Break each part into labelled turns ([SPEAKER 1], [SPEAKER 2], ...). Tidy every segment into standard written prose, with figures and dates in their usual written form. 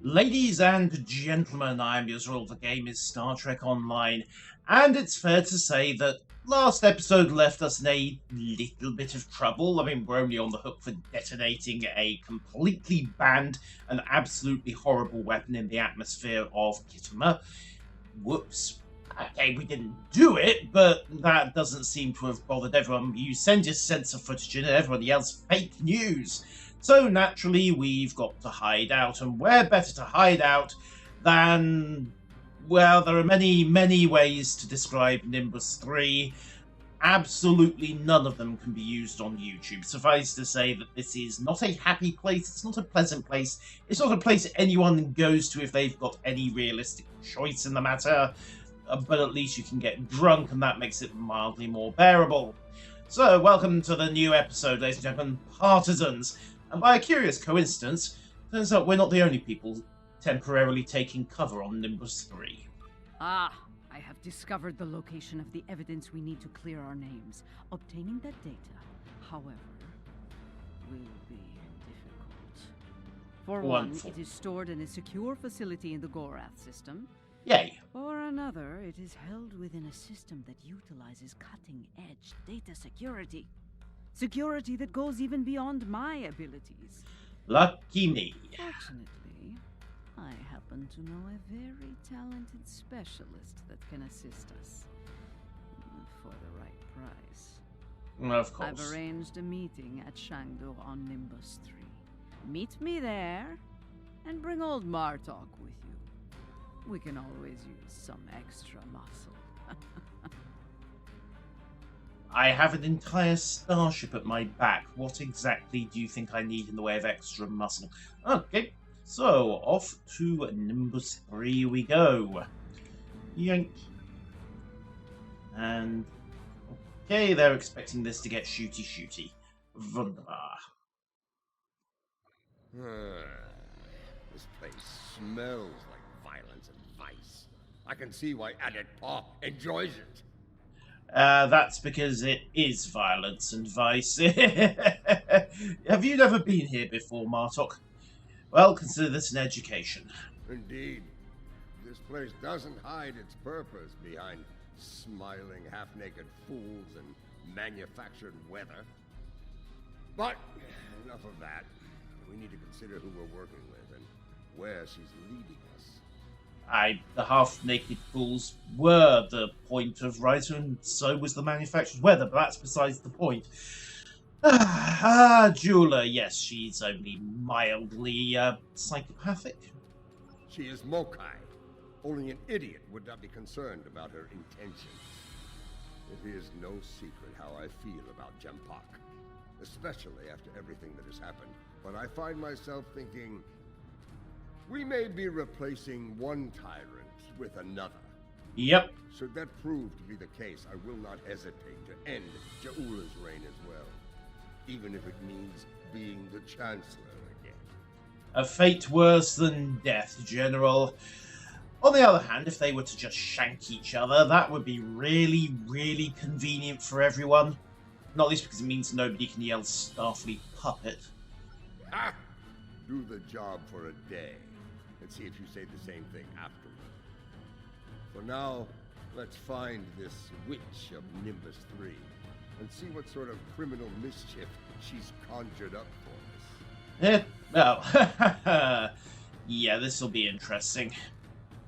[SPEAKER 1] Ladies and gentlemen, I am your the game is Star Trek Online, and it's fair to say that last episode left us in a little bit of trouble. I mean, we're only on the hook for detonating a completely banned and absolutely horrible weapon in the atmosphere of Kittimer. Whoops. Okay, we didn't do it, but that doesn't seem to have bothered everyone. You send your sensor footage in and everyone yells fake news. So naturally, we've got to hide out, and where better to hide out than, well, there are many ways to describe Nimbus 3. Absolutely none of them can be used on YouTube. Suffice to say that this is not a happy place, it's not a pleasant place, it's not a place anyone goes to if they've got any realistic choice in the matter, but at least you can get drunk, and that makes it mildly more bearable. So, welcome to the new episode, ladies and gentlemen, Partisans. And by a curious coincidence, turns out we're not the only people temporarily taking cover on Nimbus 3.
[SPEAKER 2] Ah, I have discovered the location of the evidence we need to clear our names. Obtaining that data, however, will be difficult. For
[SPEAKER 1] Wonderful.
[SPEAKER 2] one, it is stored in a secure facility in the Gorath system.
[SPEAKER 1] Yay.
[SPEAKER 2] For another, it is held within a system that utilizes cutting-edge data security. Security that goes even beyond my abilities.
[SPEAKER 1] Lucky me.
[SPEAKER 2] Fortunately, I happen to know a very talented specialist that can assist us. For the right price.
[SPEAKER 1] Of course.
[SPEAKER 2] I've arranged a meeting at Shangdo on Nimbus 3. Meet me there, and bring old Martok with you. We can always use some extra muscle.
[SPEAKER 1] I have an entire starship at my back. What exactly do you think I need in the way of extra muscle? Okay, so off to Nimbus 3 we go. Yank. And okay, they're expecting this to get shooty. Wunderbar.
[SPEAKER 3] This place smells like violence and vice. I can see why Adet Pa enjoys it.
[SPEAKER 1] That's because it is violence and vice. Have you never been here before, Martok? Well, consider this an education.
[SPEAKER 3] Indeed. This place doesn't hide its purpose behind smiling, half-naked fools and manufactured weather. But enough of that. We need to consider who we're working with and where she's leading us.
[SPEAKER 1] The half-naked fools were the point of Riser, and so was the manufacturer's weather, but that's besides the point. Jula, yes, she's only mildly, psychopathic.
[SPEAKER 3] She is Mokai. Only an idiot would not be concerned about her intentions. It is no secret how I feel about Jempak, especially after everything that has happened. But I find myself thinking, we may be replacing one tyrant with another.
[SPEAKER 1] Yep.
[SPEAKER 3] Should that prove to be the case, I will not hesitate to end Jaula's reign as well, even if it means being the Chancellor again.
[SPEAKER 1] A fate worse than death, General. On the other hand, if they were to just shank each other, that would be really convenient for everyone. Not least because it means nobody can yell Starfleet puppet.
[SPEAKER 3] Ha! Do the job for a day, and see if you say the same thing afterward. For now, let's find this witch of Nimbus 3, and see what sort of criminal mischief she's conjured up for us.
[SPEAKER 1] Well, yeah, this'll be interesting.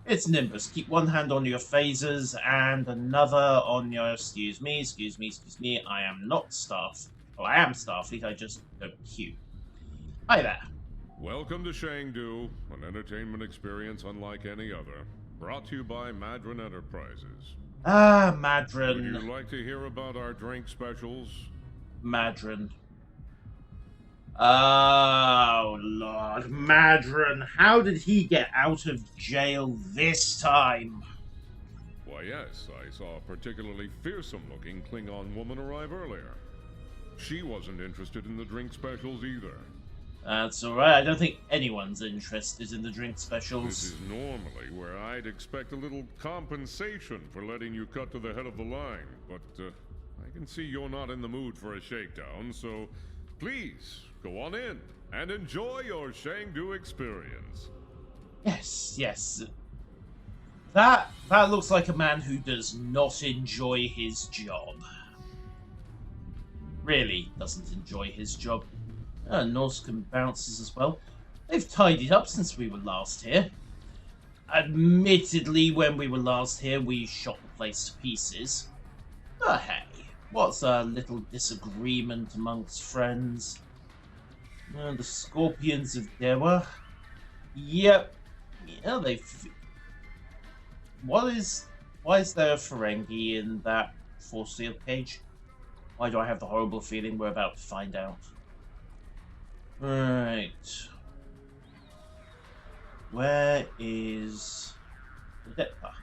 [SPEAKER 1] It's Nimbus. Keep one hand on your phasers and another on your... Excuse me. I am not Starfleet. Well, I am Starfleet, I just don't queue. Hi there.
[SPEAKER 4] Welcome to Shangdu, an entertainment experience unlike any other. Brought to you by Madron Enterprises.
[SPEAKER 1] Madron.
[SPEAKER 4] Would you like to hear about our drink specials?
[SPEAKER 1] Madron. Oh, Lord. Madron. How did he get out of jail this time?
[SPEAKER 4] Why, yes, I saw a particularly fearsome-looking Klingon woman arrive earlier. She wasn't interested in the drink specials either.
[SPEAKER 1] That's alright. I don't think anyone's interested in the drink specials.
[SPEAKER 4] This is normally where I'd expect a little compensation for letting you cut to the head of the line, but I can see you're not in the mood for a shakedown, so please, go on in and enjoy your Shangdu experience.
[SPEAKER 1] Yes, yes. That looks like a man who does not enjoy his job. Really doesn't enjoy his job. Norscan bounces as well. They've tidied up since we were last here. Admittedly, when we were last here, we shot the place to pieces. But hey, what's a little disagreement amongst friends? The Scorpions of Dewa. Yep. Yeah, why is there a Ferengi in that force field cage? Why do I have the horrible feeling we're about to find out? Right. Where is the Detpa?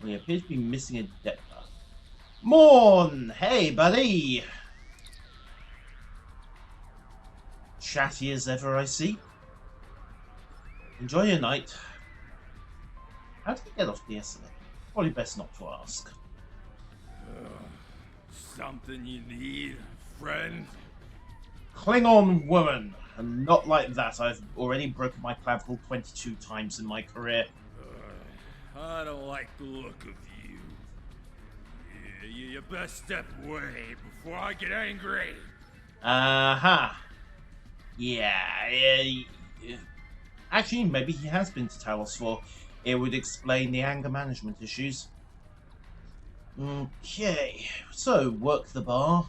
[SPEAKER 1] We appear to be missing a Detpa. Morn! Hey, buddy! Chatty as ever, I see. Enjoy your night. How did you get off the escalator? Probably best not to ask.
[SPEAKER 5] Something you need, friend?
[SPEAKER 1] Klingon woman! And not like that. I've already broken my clavicle 22 times in my career.
[SPEAKER 5] I don't like the look of you. You best step away before I get angry.
[SPEAKER 1] Uh-huh. Yeah. Actually, maybe he has been to Talos 4. It would explain the anger management issues. Okay, so work the bar,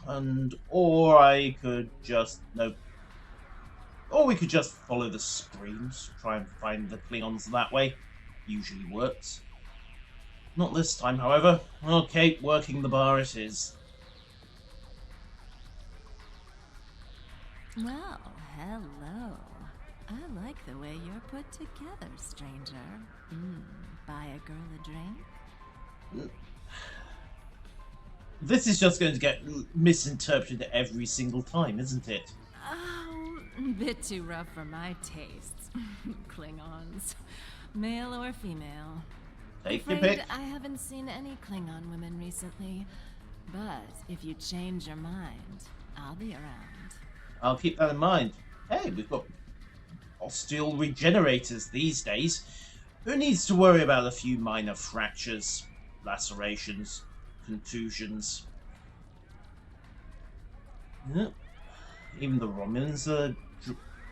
[SPEAKER 1] or I could just or we could just follow the screams, try and find the Klingons that way. Usually works. Not this time, however. Okay, working the bar it is.
[SPEAKER 6] Well, hello. I like the way you're put together, stranger. Buy a girl a drink?
[SPEAKER 1] This is just going to get misinterpreted every single time, isn't it?
[SPEAKER 6] Oh, bit too rough for my tastes. Klingons. Male or female.
[SPEAKER 1] Take your
[SPEAKER 6] Afraid
[SPEAKER 1] pick.
[SPEAKER 6] I haven't seen any Klingon women recently. But if you change your mind, I'll be around.
[SPEAKER 1] I'll keep that in mind. Hey, we've got osteal regenerators these days. Who needs to worry about a few minor fractures, lacerations, contusions? Yeah. Even the Romulans are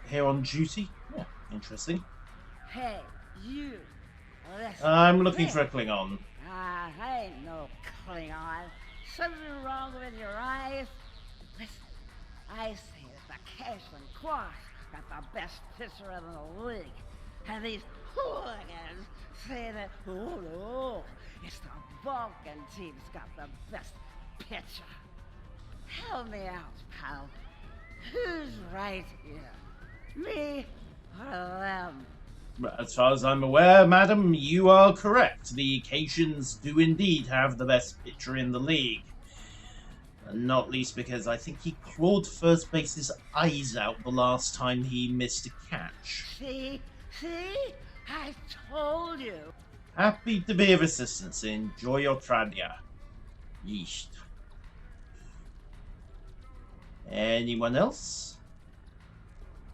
[SPEAKER 1] here on duty. Yeah, interesting.
[SPEAKER 7] Hey, you! Listen,
[SPEAKER 1] I'm looking
[SPEAKER 7] me.
[SPEAKER 1] for a Klingon.
[SPEAKER 7] I ain't no Klingon. Something wrong with your eyes? Listen, I say that the Cashlin Quash got the best pitcher in the league. And these hooligans say that, oh no, it's the Vulcan team's got the best pitcher. Help me out, pal. Who's right here? Me or them?
[SPEAKER 1] As far as I'm aware, madam, you are correct. The Cations do indeed have the best pitcher in the league. Not least because I think he clawed first base's eyes out the last time he missed a catch.
[SPEAKER 7] See? I told you.
[SPEAKER 1] Happy to be of assistance. Enjoy your Trania. Yeesh. Anyone else?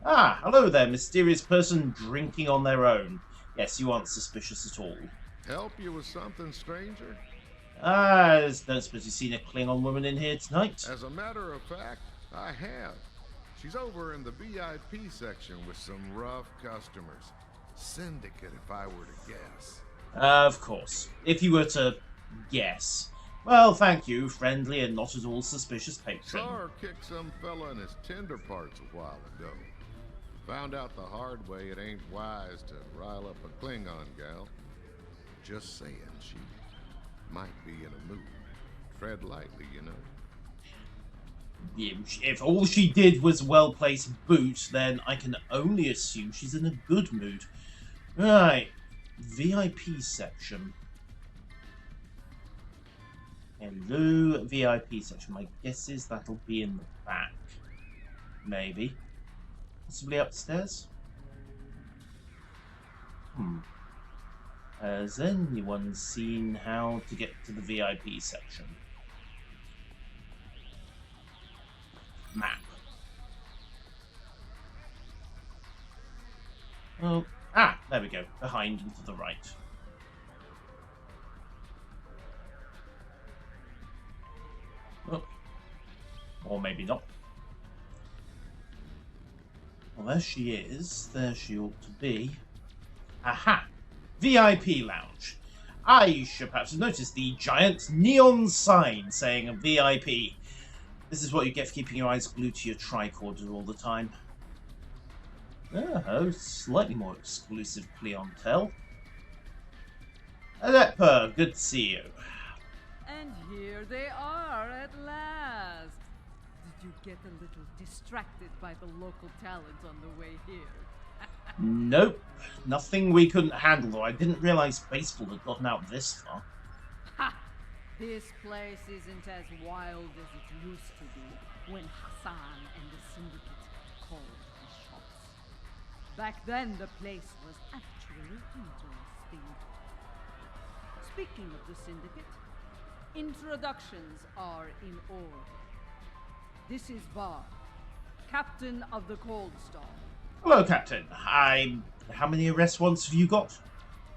[SPEAKER 1] Ah, hello there, mysterious person drinking on their own. Yes, you aren't suspicious at all.
[SPEAKER 3] Help you with something, stranger?
[SPEAKER 1] Don't suppose you've seen a Klingon woman in here tonight?
[SPEAKER 3] As a matter of fact, I have. She's over in the VIP section with some rough customers. Syndicate, if I were to guess.
[SPEAKER 1] Of course. If you were to guess. Well, thank you, friendly and not at all suspicious patron.
[SPEAKER 3] Saw her kick some fella in his tender parts a while ago. Found out the hard way it ain't wise to rile up a Klingon gal. Just saying, she might be in a mood. Tread lightly, you know.
[SPEAKER 1] If all she did was well-placed boot, then I can only assume she's in a good mood. Right. VIP section. Hello, VIP section. My guess is that'll be in the back. Maybe. Possibly upstairs? Has anyone seen how to get to the VIP section? Map. Oh, there we go. Behind and to the right. Oh. Or maybe not. Well, there she is. There she ought to be. Aha! VIP Lounge. I should perhaps have noticed the giant neon sign saying VIP. This is what you get for keeping your eyes glued to your tricorder all the time. Oh, slightly more exclusive clientele. Adepa, good to see you.
[SPEAKER 2] And here they are at last. Did you get a little distracted by the local talent on the way here?
[SPEAKER 1] Nope, nothing we couldn't handle, though I didn't realize baseball had gotten out this far.
[SPEAKER 2] Ha! This place isn't as wild as it used to be when Hassan and the Syndicate called the shots. Back then, the place was actually interesting. Speaking of the Syndicate, introductions are in order. This is Bar, Captain of the Cold Star.
[SPEAKER 1] Hello, Captain. How many arrest warrants have you got?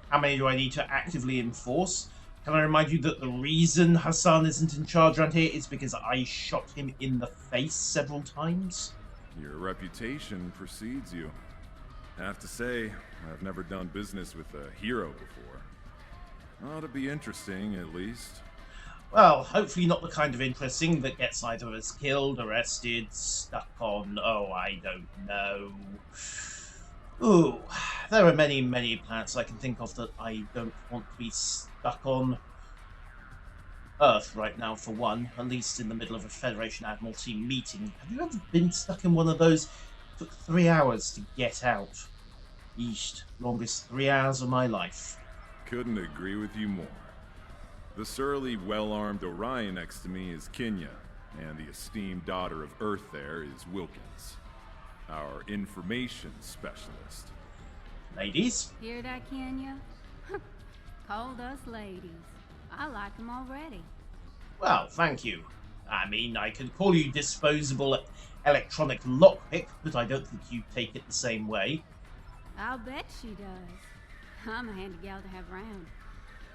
[SPEAKER 1] How many do I need to actively enforce? Can I remind you that the reason Hassan isn't in charge around here is because I shot him in the face several times?
[SPEAKER 8] Your reputation precedes you. I have to say, I've never done business with a hero before. Ought to be interesting, at least.
[SPEAKER 1] Well, hopefully not the kind of interesting that gets either of us killed, arrested, stuck on, oh, I don't know. Ooh, there are many, many planets I can think of that I don't want to be stuck on. Earth right now, for one, at least in the middle of a Federation Admiralty meeting. Have you ever been stuck in one of those? It took 3 hours to get out. Yeesh, longest 3 hours of my life.
[SPEAKER 8] Couldn't agree with you more. The surly, well-armed Orion next to me is Kenya, and the esteemed daughter of Earth there is Wilkins, our information specialist.
[SPEAKER 1] Ladies?
[SPEAKER 9] Hear that, Kenya? Called us ladies. I like them already.
[SPEAKER 1] Well, thank you. I mean, I could call you disposable electronic lockpick, but I don't think you take it the same way.
[SPEAKER 9] I'll bet she does. I'm a handy gal to have around.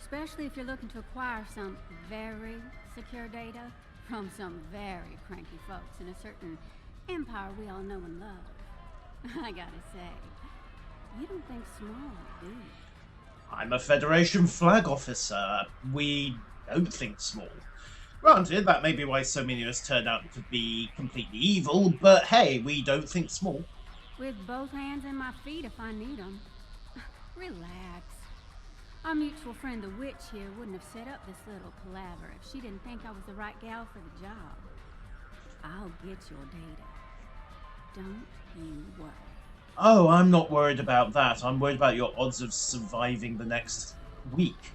[SPEAKER 9] Especially if you're looking to acquire some very secure data from some very cranky folks in a certain empire we all know and love. I gotta say, you don't think small, do you?
[SPEAKER 1] I'm a Federation flag officer. We don't think small. Granted, that may be why so many of us turn out to be completely evil, but hey, we don't think small.
[SPEAKER 9] With both hands and my feet if I need them. Relax. Our mutual friend the witch here wouldn't have set up this little palaver if she didn't think I was the right gal for the job. I'll get your data. Don't you worry.
[SPEAKER 1] Oh, I'm not worried about that. I'm worried about your odds of surviving the next week.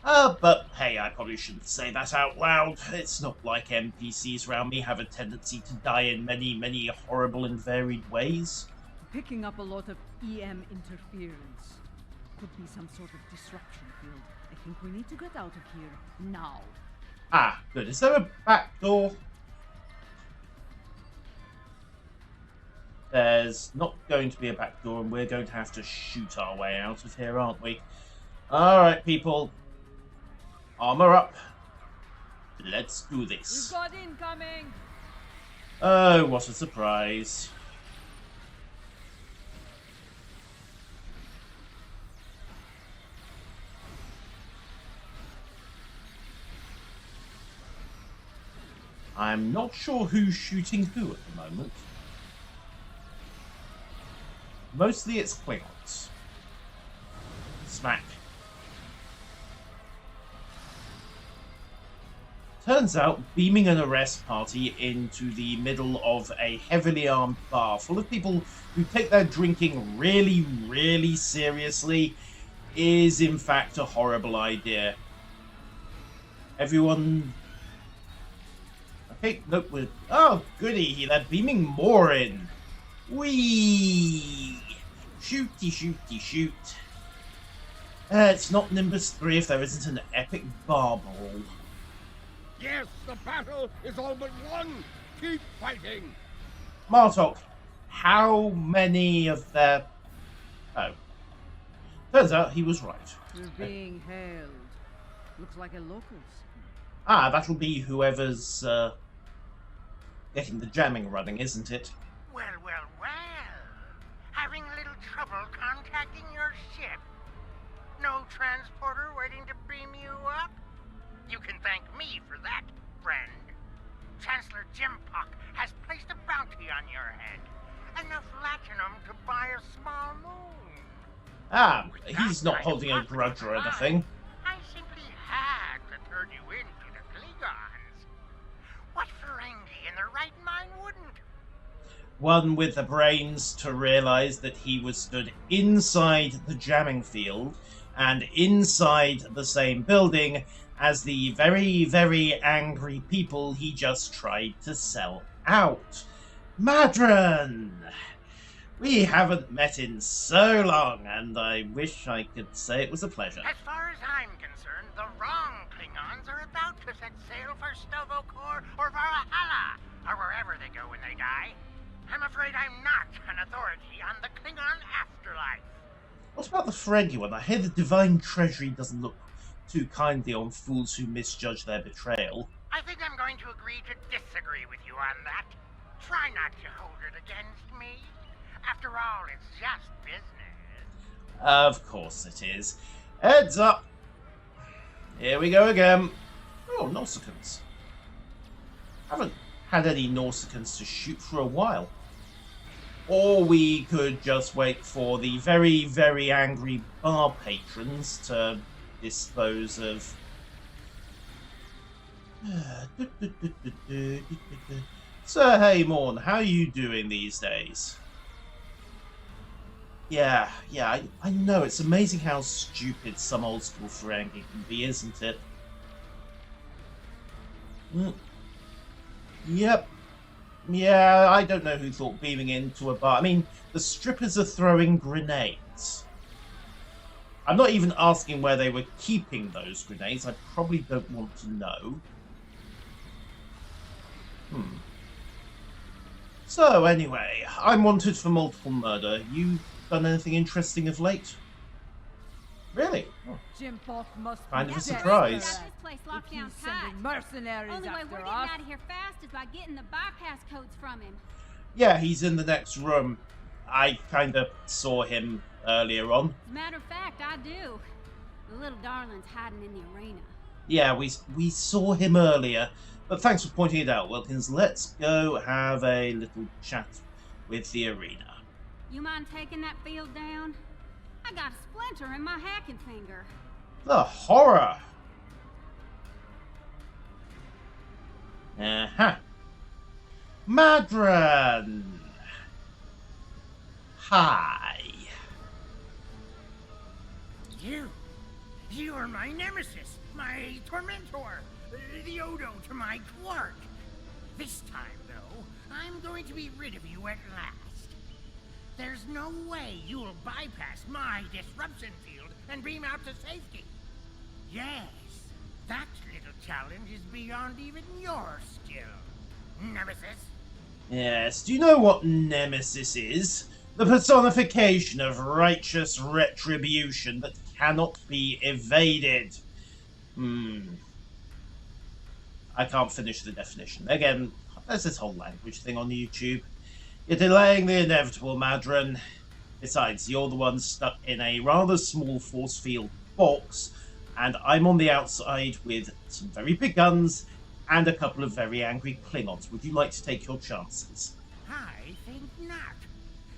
[SPEAKER 1] But hey, I probably shouldn't say that out loud. It's not like NPCs around me have a tendency to die in many, many horrible and varied ways.
[SPEAKER 2] Picking up a lot of EM interference. Could be some sort of disruption field. I think we need to get out of here now.
[SPEAKER 1] Ah, good. Is there a back door? There's not going to be a back door, and we're going to have to shoot our way out of here, aren't we? Alright, people. Armor up. Let's do this.
[SPEAKER 2] We've got incoming!
[SPEAKER 1] Oh, what a surprise. I'm not sure who's shooting who at the moment. Mostly it's Klingons. Smack. Turns out, beaming an arrest party into the middle of a heavily armed bar full of people who take their drinking really, really seriously is in fact a horrible idea. Everyone... Okay, nope, we're... Oh, goody, they're beaming more in. Whee! Shooty, shooty, shoot. It's not Nimbus 3 if there isn't an epic bar brawl.
[SPEAKER 3] Yes, the battle is all but won! Keep fighting!
[SPEAKER 1] Martok, how many of their Oh. Turns out he was right.
[SPEAKER 2] We're being hailed. Looks like a locals.
[SPEAKER 1] Ah, that'll be whoever's getting the jamming running, isn't it?
[SPEAKER 10] Well, well, well. Having a little trouble contacting your ship. No transporter waiting to beam you up? You can thank me for that, friend. Chancellor Jimpok has placed a bounty on your head. Enough latinum to buy a small moon.
[SPEAKER 1] Ah, he's not holding a grudge or anything.
[SPEAKER 10] I simply had to turn you in to the Klingons. What Ferengi in their right mind wouldn't?
[SPEAKER 1] One with the brains to realise that he was stood inside the jamming field and inside the same building as the very, very angry people he just tried to sell out. Madron! We haven't met in so long, and I wish I could say it was a pleasure.
[SPEAKER 10] As far as I'm concerned, the wrong Klingons are about to set sail for Stovokor or Valhalla, or wherever they go when they die. I'm afraid I'm not an authority on the Klingon afterlife.
[SPEAKER 1] What about the Ferengi one? I hear the Divine Treasury doesn't look too kindly on fools who misjudge their betrayal.
[SPEAKER 10] I think I'm going to agree to disagree with you on that. Try not to hold it against me. After all, it's just business.
[SPEAKER 1] Of course it is. Heads up! Here we go again. Oh, Nausicaans. Haven't had any Nausicaans to shoot for a while. Or we could just wait for the very, very angry bar patrons to dispose of... So, hey, Morn, how are you doing these days? Yeah, I know. It's amazing how stupid some old school Ferengi can be, isn't it? Yep. Yeah, I don't know who thought beaming into a bar... I mean, the strippers are throwing grenades. I'm not even asking where they were keeping those grenades. I probably don't want to know. So, anyway, I'm wanted for multiple murder. You done anything interesting of late? Really? Oh.
[SPEAKER 2] Jimpok must
[SPEAKER 1] Kind
[SPEAKER 2] be
[SPEAKER 1] of a
[SPEAKER 2] dead.
[SPEAKER 1] surprise.
[SPEAKER 9] Got this place
[SPEAKER 2] If
[SPEAKER 9] locked down
[SPEAKER 2] he's
[SPEAKER 9] tight.
[SPEAKER 2] sending mercenaries
[SPEAKER 9] Only way
[SPEAKER 2] after
[SPEAKER 9] we're getting
[SPEAKER 2] us.
[SPEAKER 9] out of here fast is by getting the bypass codes from him.
[SPEAKER 1] Yeah, he's in the next room. I kind of saw him earlier on.
[SPEAKER 9] As a matter of fact, I do. The little darling's hiding in the arena.
[SPEAKER 1] Yeah, we saw him earlier. But thanks for pointing it out, Wilkins. Let's go have a little chat with the arena.
[SPEAKER 9] You mind taking that field down? I got a splinter in my hacking finger.
[SPEAKER 1] The horror! Uh-huh. Madron! Hi.
[SPEAKER 10] You are my nemesis, my tormentor, the Odo to my Quark. This time, though, I'm going to be rid of you at last. There's no way you'll bypass my disruption field and beam out to safety. Yes, that little challenge is beyond even your skill, Nemesis.
[SPEAKER 1] Yes, do you know what Nemesis is? The personification of righteous retribution that cannot be evaded. I can't finish the definition. Again, there's this whole language thing on YouTube. You're delaying the inevitable, Madron. Besides, you're the one stuck in a rather small force field box, and I'm on the outside with some very big guns and a couple of very angry Klingons. Would you like to take your chances?
[SPEAKER 10] I think not.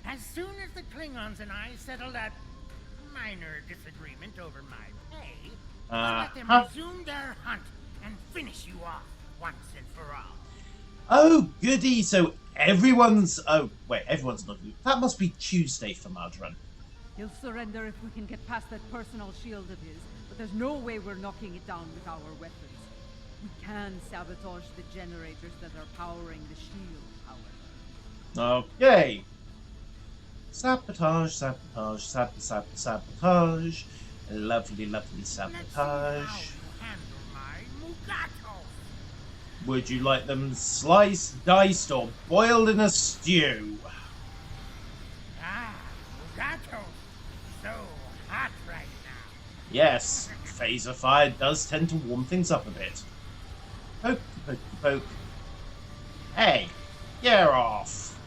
[SPEAKER 10] As soon as the Klingons and I settle that minor disagreement over my pay, I'll let them resume their hunt and finish you off once and for all.
[SPEAKER 1] Oh, goody! So everyone's... Oh, wait, everyone's not... That must be Tuesday for Madron.
[SPEAKER 2] He'll surrender if we can get past that personal shield of his, but there's no way we're knocking it down with our weapons. We can sabotage the generators that are powering the shield, however.
[SPEAKER 1] Okay. Sabotage, sabotage, sabotage. Lovely, lovely sabotage. Would you like them sliced, diced, or boiled in a stew?
[SPEAKER 10] Ah, Mugato. so hot right now.
[SPEAKER 1] Yes, phaser fire does tend to warm things up a bit. Poke, poke, poke. Hey, you're off.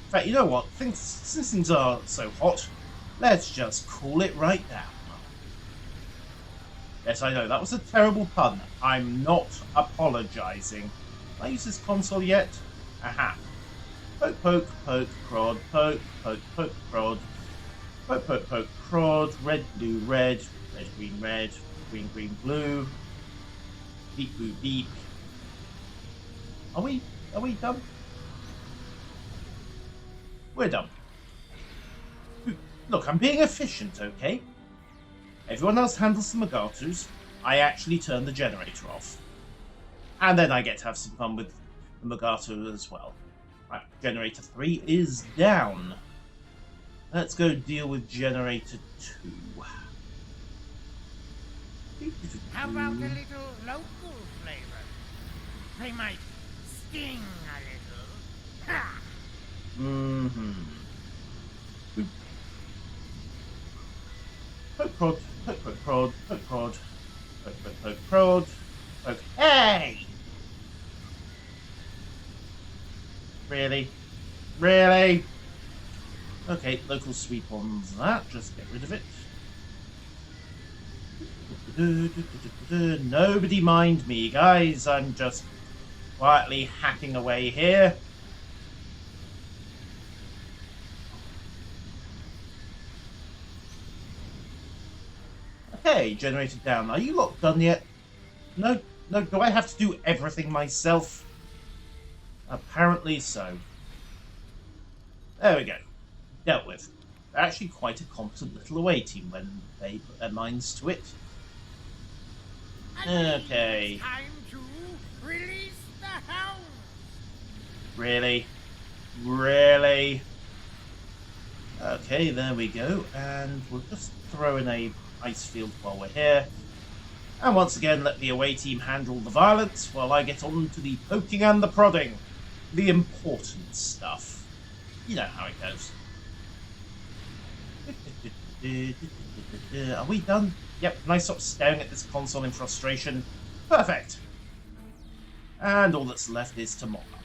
[SPEAKER 1] In fact, you know what? Since things are so hot, let's just cool it right down. Yes, I know, that was a terrible pun. I'm not apologizing. Have I used this console yet? Aha. Poke, poke, poke, prod, poke, poke, poke, prod. Poke, poke, poke, prod. Red, blue, red. Red, green, green, blue. Beep, boop, beep. Are we done? We're done. Look, I'm being efficient, okay? Everyone else handles the Magatus. I actually turn the generator off. And then I get to have some fun with the Magatu as well. Right, generator 3 is down. Let's go deal with generator 2.
[SPEAKER 10] How about a little local flavor? They might sting a little. Ha!
[SPEAKER 1] Mm-hmm. Poke prod, poke poke prod, poke prod, poke poke poke prod, poke. Hey! Really? Really? Okay, local sweep on that. Just get rid of it. Nobody mind me, guys. I'm just quietly hacking away here. Okay, generator down. Are you lot done yet? No, do I have to do everything myself? Apparently so. There we go. Dealt with. They're actually quite a competent little away team when they put their minds to it. Okay.
[SPEAKER 10] It's time to release the hounds.
[SPEAKER 1] Really? Really? Okay, there we go. And we'll just throw in a ice field while we're here. And once again, let the away team handle the violence while I get on to the poking and the prodding. The important stuff. You know how it goes. Are we done? Yep, can I stop staring at this console in frustration? Perfect. And all that's left is to mop up.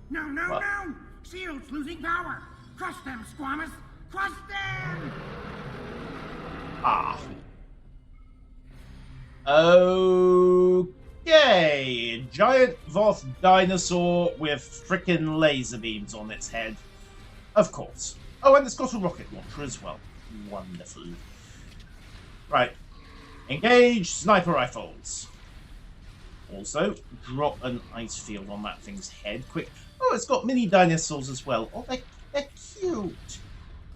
[SPEAKER 10] No, no! Shield's losing power! Crush them, Squamous! Crush them!
[SPEAKER 1] Ah. Okay. Giant Voth dinosaur with frickin' laser beams on its head. Of course. Oh, and it's got a rocket launcher as well. Wonderful. Right. Engage sniper rifles. Also, drop an ice field on that thing's head. Quick. Oh, it's got mini dinosaurs as well. Oh, they're cute.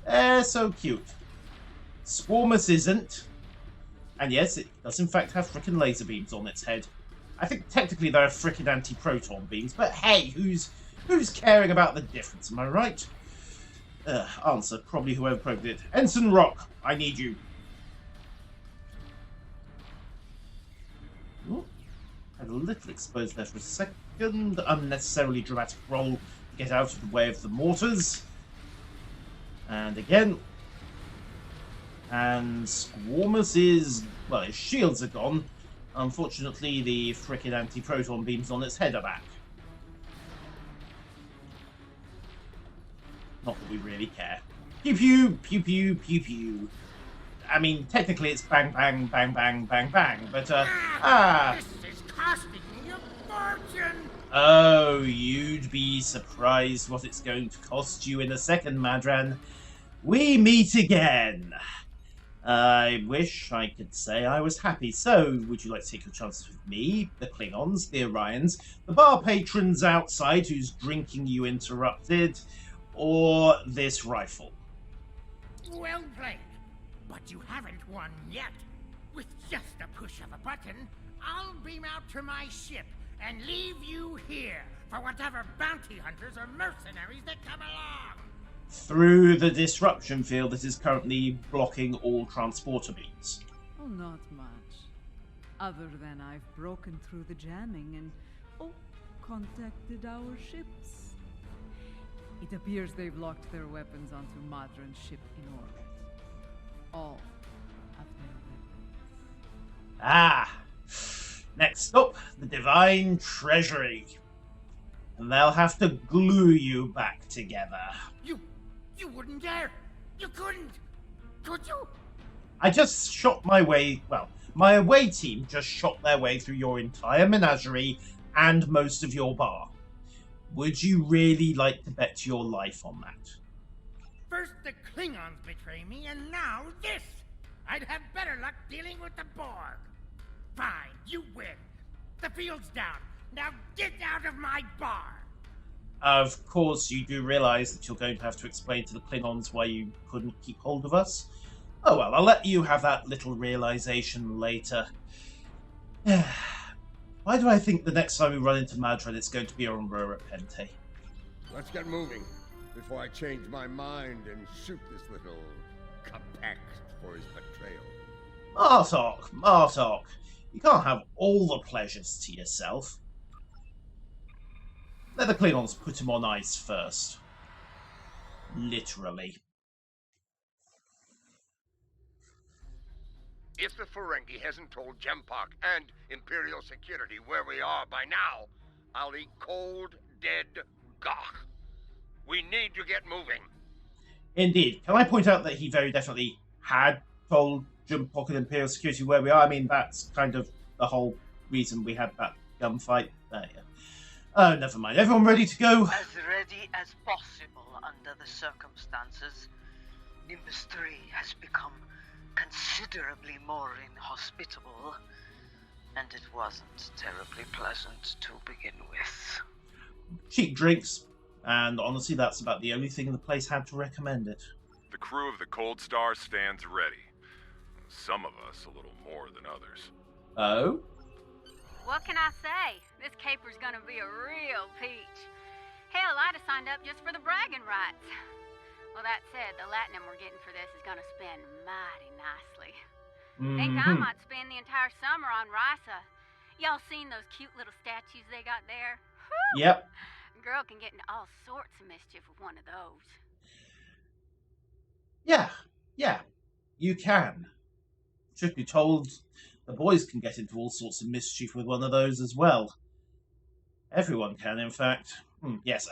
[SPEAKER 1] They're so cute. Squamous isn't. And yes, it does in fact have frickin' laser beams on its head. I think technically they're frickin' anti-proton beams, but hey, who's caring about the difference, am I right? Answer, probably whoever probed it. Ensign Rock, I need you. Ooh, had a little exposed there for a second. Unnecessarily dramatic roll to get out of the way of the mortars. And again. And Squamous is... well, his shields are gone. Unfortunately, the frickin' anti-proton beams on its head are back. Not that we really care. Pew pew, pew pew, pew pew. I mean, technically it's bang bang, bang bang, bang bang, but
[SPEAKER 10] This is costing me a fortune!
[SPEAKER 1] Oh, you'd be surprised what it's going to cost you in a second, Madran. We meet again. I wish I could say I was happy. So, would you like to take your chances with me, the Klingons, the Orions, the bar patrons outside whose drinking you interrupted, or this rifle?
[SPEAKER 10] Well played. But you haven't won yet. With just a push of a button, I'll beam out to my ship and leave you here for whatever bounty hunters or mercenaries that come along.
[SPEAKER 1] Through the disruption field that is currently blocking all transporter beams.
[SPEAKER 2] Oh, not much. Other than I've broken through the jamming and, contacted our ships. It appears they've locked their weapons onto Madron's ship in orbit. All of their weapons.
[SPEAKER 1] Ah! Next up, the Divine Treasury. And they'll have to glue you back together.
[SPEAKER 10] You wouldn't dare! You couldn't! Could you?
[SPEAKER 1] I just shot my way, well, my away team just shot their way through your entire menagerie and most of your bar. Would you really like to bet your life on that?
[SPEAKER 10] First the Klingons betray me, and now this! I'd have better luck dealing with the Borg. Fine, you win. The field's down. Now get out of my bar!
[SPEAKER 1] Of course, you do realise that you're going to have to explain to the Klingons why you couldn't keep hold of us. Oh well, I'll let you have that little realisation later. Why do I think the next time we run into Madron it's going to be on Aurora Pente?
[SPEAKER 3] Let's get moving before I change my mind and shoot this little Capex for his betrayal.
[SPEAKER 1] Martok, you can't have all the pleasures to yourself. Let the Klingons put him on ice first. Literally.
[SPEAKER 3] If the Ferengi hasn't told Jempak and Imperial Security where we are by now, I'll eat cold, dead gawk. We need to get moving.
[SPEAKER 1] Indeed. Can I point out that he very definitely had told Jempak and Imperial Security where we are? I mean, that's kind of the whole reason we had that gunfight. Yeah. Oh, never mind. Everyone ready to go?
[SPEAKER 11] As ready as possible under the circumstances. Nimbus III has become considerably more inhospitable, and it wasn't terribly pleasant to begin with.
[SPEAKER 1] Cheap drinks, and honestly, that's about the only thing the place had to recommend it.
[SPEAKER 8] The crew of the Cold Star stands ready. Some of us a little more than others.
[SPEAKER 1] Oh?
[SPEAKER 9] What can I say? This caper's gonna be a real peach. Hell, I'd have signed up just for the bragging rights. Well, that said, the latinum we're getting for this is gonna spend mighty nicely. Think I might spend the entire summer on Risa. Y'all seen those cute little statues they got there? Whew!
[SPEAKER 1] Yep.
[SPEAKER 9] Girl can get into all sorts of mischief with one of those.
[SPEAKER 1] Yeah, you can. Truth be told, the boys can get into all sorts of mischief with one of those as well. Everyone can, in fact. Yes,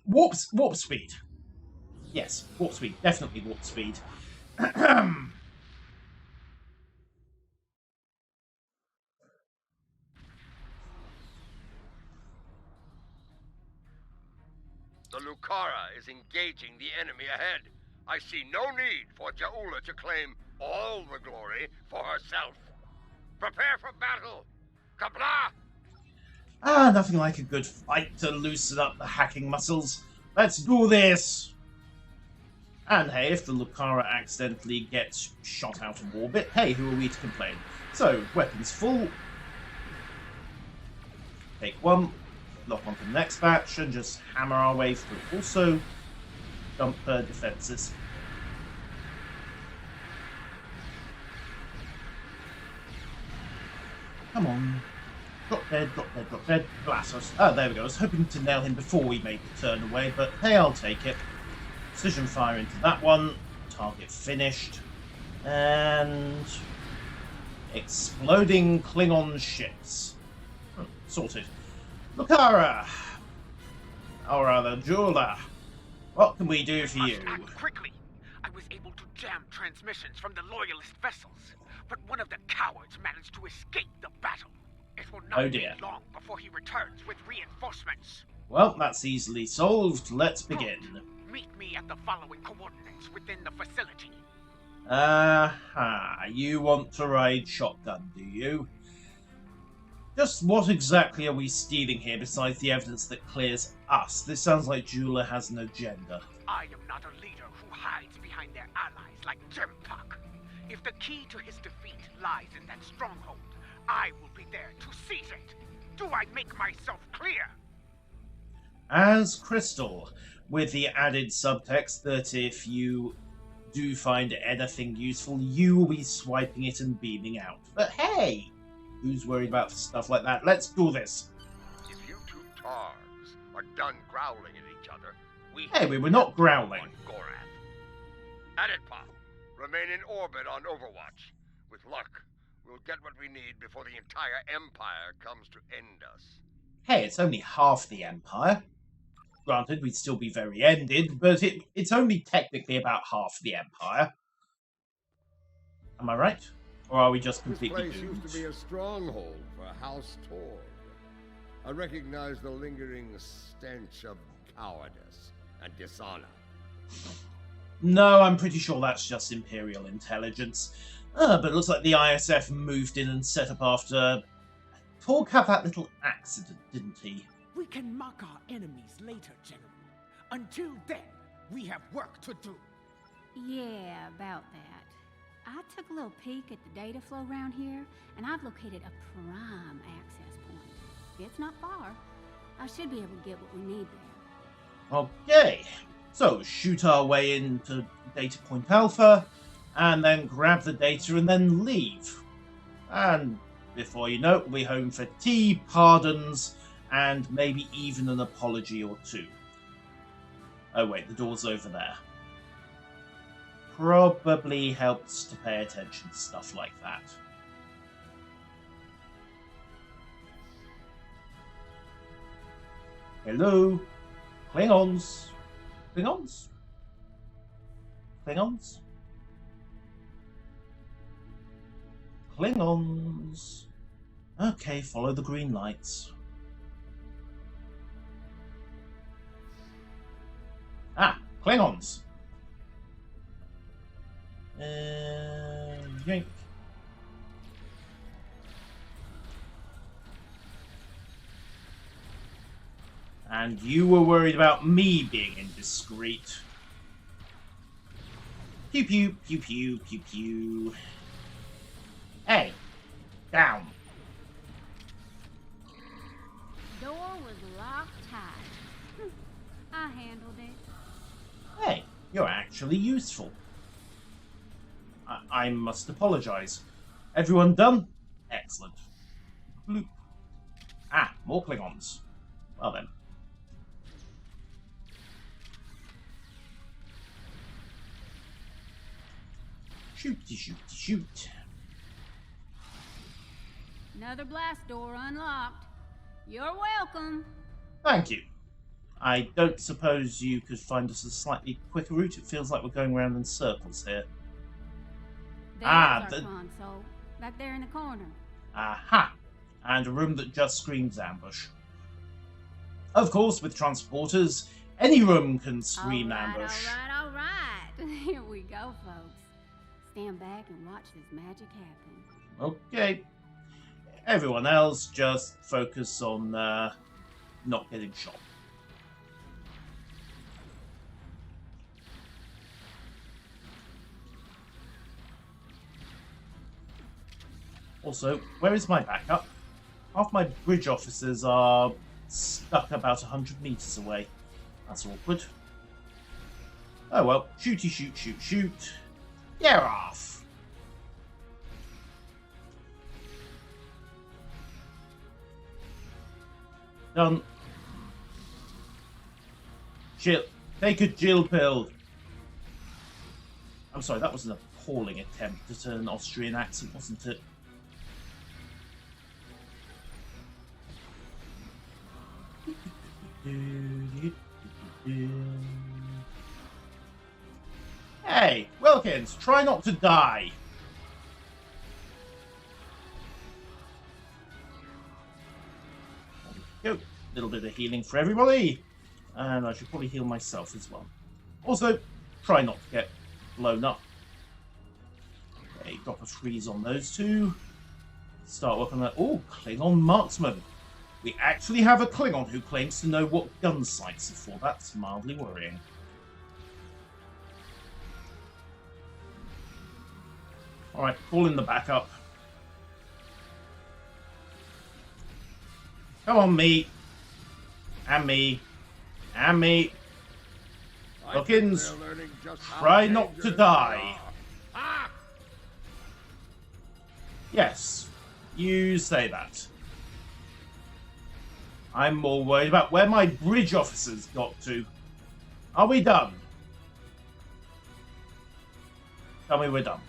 [SPEAKER 1] warp speed. Yes, warp speed. Definitely warp speed.
[SPEAKER 3] The Lucara is engaging the enemy ahead. I see no need for Jaula to claim all the glory for herself. Prepare for battle! Kabla!
[SPEAKER 1] Nothing like a good fight to loosen up the hacking muscles. Let's do this! And hey, if the Lucara accidentally gets shot out of orbit, hey, who are we to complain? So, weapons full. Take one, lock onto the next batch, and just hammer our way through. Also, dump her defenses. Come on. Drop dead, drop dead, drop dead. Blastos. Oh, there we go. I was hoping to nail him before we made the turn away, but hey, I'll take it. Precision fire into that one. Target finished. And exploding Klingon ships. Sorted. Lucara! Or rather, Jula. What can we do for you?
[SPEAKER 12] Act quickly. I was able to jam transmissions from the Loyalist vessels, but one of the cowards managed to escape the battle. It will not be long before he returns with reinforcements.
[SPEAKER 1] Well, that's easily solved. Let's begin.
[SPEAKER 12] Meet me at the following coordinates within the facility.
[SPEAKER 1] You want to ride shotgun, do you? Just what exactly are we stealing here besides the evidence that clears us? This sounds like Jula has an agenda.
[SPEAKER 12] I am not a leader who hides behind their allies like Jempak. If the key to his defeat lies in that stronghold, I will be there to seize it. Do I make myself clear?
[SPEAKER 1] As crystal, with the added subtext that if you do find anything useful, you will be swiping it and beaming out. But hey, who's worried about stuff like that? Let's do this.
[SPEAKER 3] If you two Targs are done growling at each other,
[SPEAKER 1] Hey, we were not growling.
[SPEAKER 12] On Gorath.
[SPEAKER 3] Aditpa, remain in orbit on Overwatch. With luck, we'll get what we need before the entire Empire comes to end us.
[SPEAKER 1] Hey, it's only half the Empire. Granted, we'd still be very ended, but it's only technically about half the Empire. Am I right? Or are we just
[SPEAKER 3] This
[SPEAKER 1] completely
[SPEAKER 3] place
[SPEAKER 1] doomed?
[SPEAKER 3] used to be a stronghold for House Tord. I recognize the lingering stench of cowardice and dishonor.
[SPEAKER 1] No, I'm pretty sure that's just Imperial intelligence. But it looks like the ISF moved in and set up after... Torg had that little accident, didn't he?
[SPEAKER 10] We can mock our enemies later, General. Until then, we have work to do.
[SPEAKER 9] Yeah, about that. I took a little peek at the data flow around here, and I've located a prime access point. It's not far. I should be able to get what we need there.
[SPEAKER 1] Okay, so shoot our way into Data Point Alpha, and then grab the data and then leave. And before you know it, we'll be home for tea, pardons, and maybe even an apology or two. Oh wait, the door's over there. Probably helps to pay attention to stuff like that. Hello? Klingons? Klingons? Klingons? Klingons. Okay, follow the green lights. Ah, Klingons. Yank. And you were worried about me being indiscreet. Pew pew pew pew pew pew. Hey, down.
[SPEAKER 9] Door was locked tight. I handled it.
[SPEAKER 1] Hey, you're actually useful. I must apologize. Everyone done? Excellent. Bloop. Ah, more Klingons. Well then. Shooty shooty shoot.
[SPEAKER 9] Another blast door unlocked. You're welcome.
[SPEAKER 1] Thank you. I don't suppose you could find us a slightly quicker route? It feels like we're going around in circles here.
[SPEAKER 9] There's our console. Back there in the corner.
[SPEAKER 1] Aha! And a room that just screams ambush. Of course, with transporters, any room can scream ambush.
[SPEAKER 9] All right. Here we go, folks. Stand back and watch this magic happen.
[SPEAKER 1] Okay. Everyone else, just focus on not getting shot. Also, where is my backup? Half my bridge officers are stuck about 100 meters away. That's awkward. Oh well, shooty shoot shoot shoot. Get off! Done. Chill. Take a Jill pill. I'm sorry, that was an appalling attempt at an Austrian accent, wasn't it? Hey, Wilkins, try not to die. There we go. A little bit of healing for everybody. And I should probably heal myself as well. Also, try not to get blown up. Okay, drop a freeze on those two. Start working on that. Oh, Klingon marksman. We actually have a Klingon who claims to know what gun sights are for. That's mildly worrying. Alright, call in the backup. Come on, me. And me. And me. Wilkins, try not to die. Yes, you say that. I'm more worried about where my bridge officers got to. Are we done? Tell me we're done.